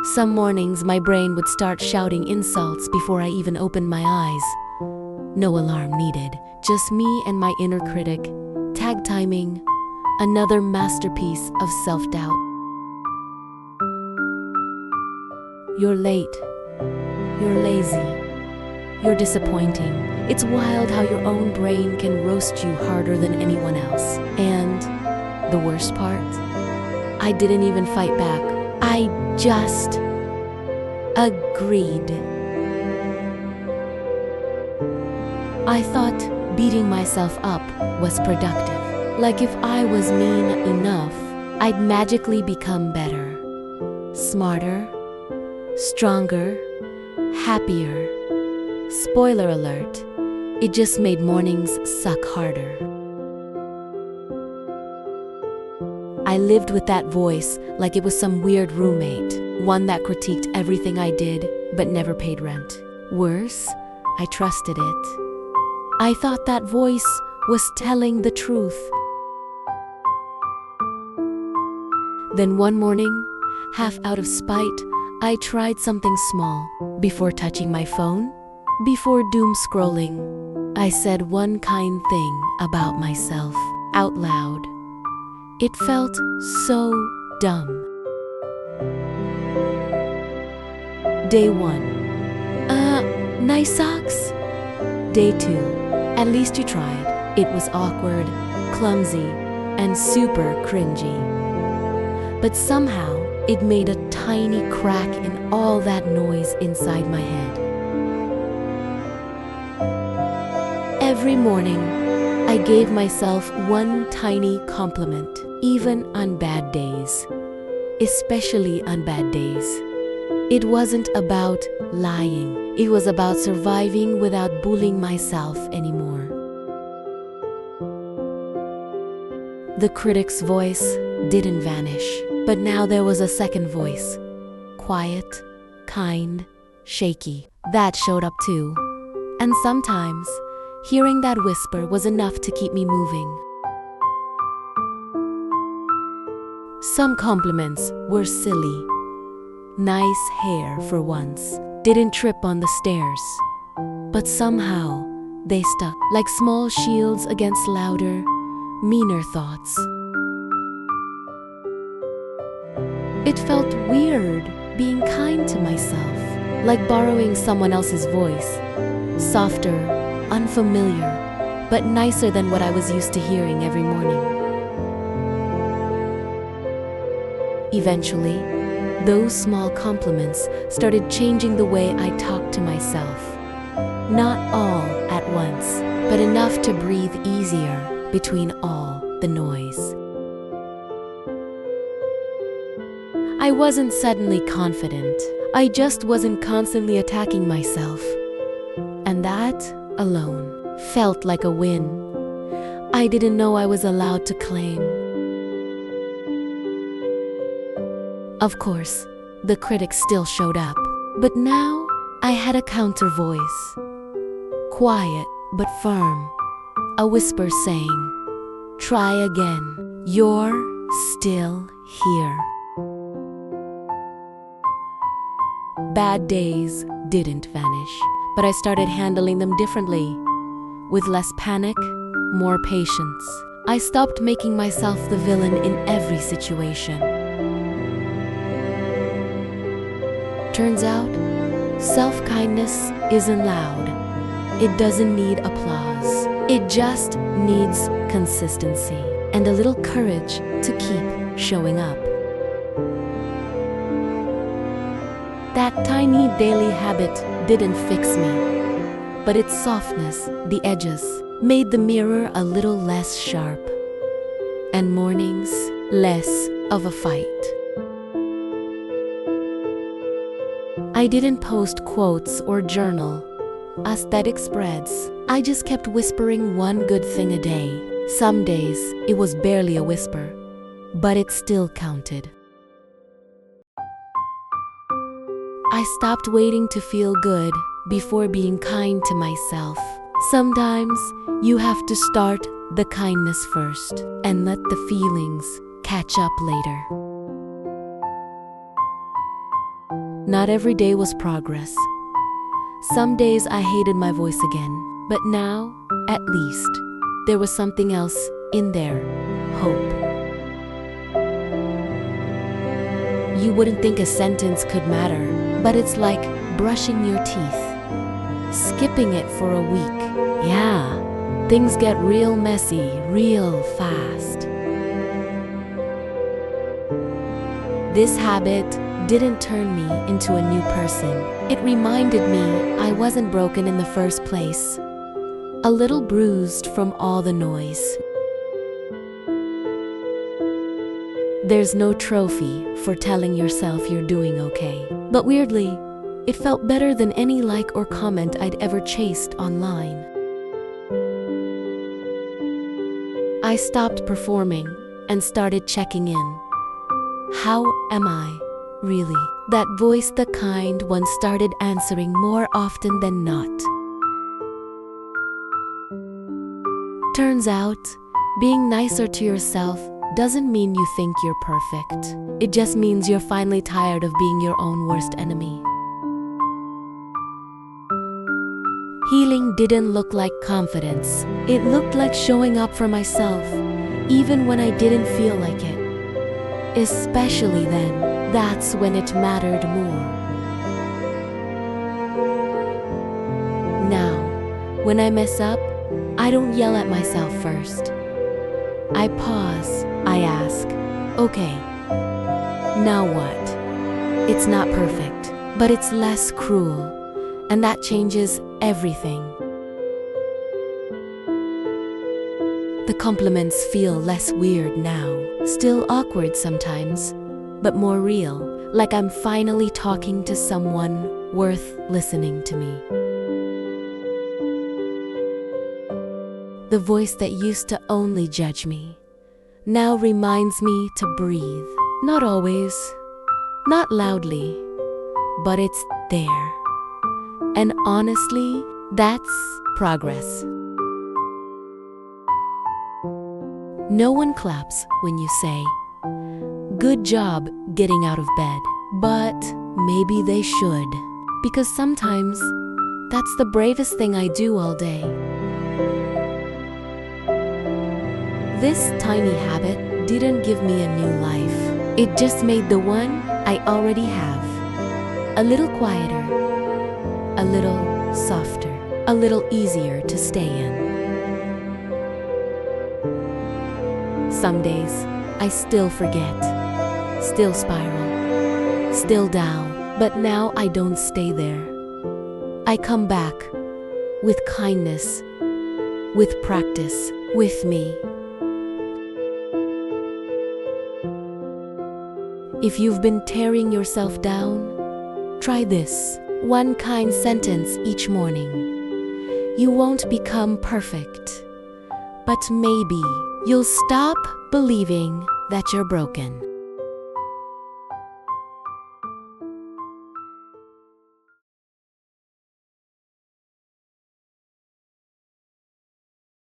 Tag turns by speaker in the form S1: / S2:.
S1: Some mornings my brain would start shouting insults before I even opened my eyes. No alarm needed, just me and my inner critic, tag timing, another masterpiece of self-doubt. You're late. You're lazy. You're disappointing. It's wild how your own brain can roast you harder than anyone else. And the worst part? I didn't even fight back. I just agreed. I thought beating myself up was productive. Like if I was mean enough, I'd magically become better, smarter, stronger, happier. Spoiler alert, it just made mornings suck harder. I lived with that voice like it was some weird roommate, one that critiqued everything I did but never paid rent. Worse, I trusted it. I thought that voice was telling the truth. Then one morning, half out of spite, I tried something small. Before touching my phone, before doom scrolling, I said one kind thing about myself out loud. It felt so dumb. Day 1. Nice socks? Day 2. At least you tried. It was awkward, clumsy, and super cringy. But somehow, it made a tiny crack in all that noise inside my head. Every morning, I gave myself one tiny compliment, even on bad days, especially on bad days. It wasn't about lying. It was about surviving without bullying myself anymore. The critic's voice didn't vanish, but now there was a second voice. Quiet, kind, shaky. That showed up too. And sometimes, hearing that whisper was enough to keep me moving. Some compliments were silly. Nice hair for once. Didn't trip on the stairs. But somehow, they stuck like small shields against louder, meaner thoughts. It felt weird being kind to myself, like borrowing someone else's voice. Softer, unfamiliar, but nicer than what I was used to hearing every morning. Eventually, those small compliments started changing the way I talked to myself. Not all at once, but enough to breathe easier between all the noise. I wasn't suddenly confident. I just wasn't constantly attacking myself. And that, alone, felt like a win. I didn't know I was allowed to claim. Of course, the critic still showed up. But now, I had a counter voice. Quiet but firm. A whisper saying, "Try again. You're still here." Bad days didn't vanish, but I started handling them differently. With less panic, more patience. I stopped making myself the villain in every situation. Turns out, self-kindness isn't loud. It doesn't need applause. It just needs consistency and a little courage to keep showing up. That tiny daily habit didn't fix me, but its softness, the edges, made the mirror a little less sharp, and mornings less of a fight. I didn't post quotes or journal aesthetic spreads. I just kept whispering one good thing a day. Some days, it was barely a whisper, but it still counted. I stopped waiting to feel good before being kind to myself. Sometimes, you have to start the kindness first and let the feelings catch up later. Not every day was progress. Some days I hated my voice again, but now, at least, there was something else in there. Hope. You wouldn't think a sentence could matter, but it's like brushing your teeth. Skipping it for a week. Yeah, things get real messy, real fast. This habit didn't turn me into a new person. It reminded me I wasn't broken in the first place. A little bruised from all the noise. There's no trophy for telling yourself you're doing okay. But weirdly, it felt better than any like or comment I'd ever chased online. I stopped performing and started checking in. How am I, really? That voice, the kind one, started answering more often than not. Turns out, being nicer to yourself doesn't mean you think you're perfect. It just means you're finally tired of being your own worst enemy. Healing didn't look like confidence. It looked like showing up for myself, even when I didn't feel like it. Especially then, that's when it mattered more. Now, when I mess up, I don't yell at myself first. I pause, I ask, okay, now what? It's not perfect, but it's less cruel, and that changes everything. The compliments feel less weird now, still awkward sometimes, but more real, like I'm finally talking to someone worth listening to me. The voice that used to only judge me now reminds me to breathe. Not always, not loudly, but it's there. And honestly, that's progress. No one claps when you say, "Good job getting out of bed." But maybe they should, because sometimes that's the bravest thing I do all day. This tiny habit didn't give me a new life. It just made the one I already have a little quieter, a little softer, a little easier to stay in. Some days, I still forget, still spiral, still down, but now I don't stay there. I come back with kindness, with practice, with me. If you've been tearing yourself down, try this. One kind sentence each morning. You won't become perfect, but maybe you'll stop believing that you're broken.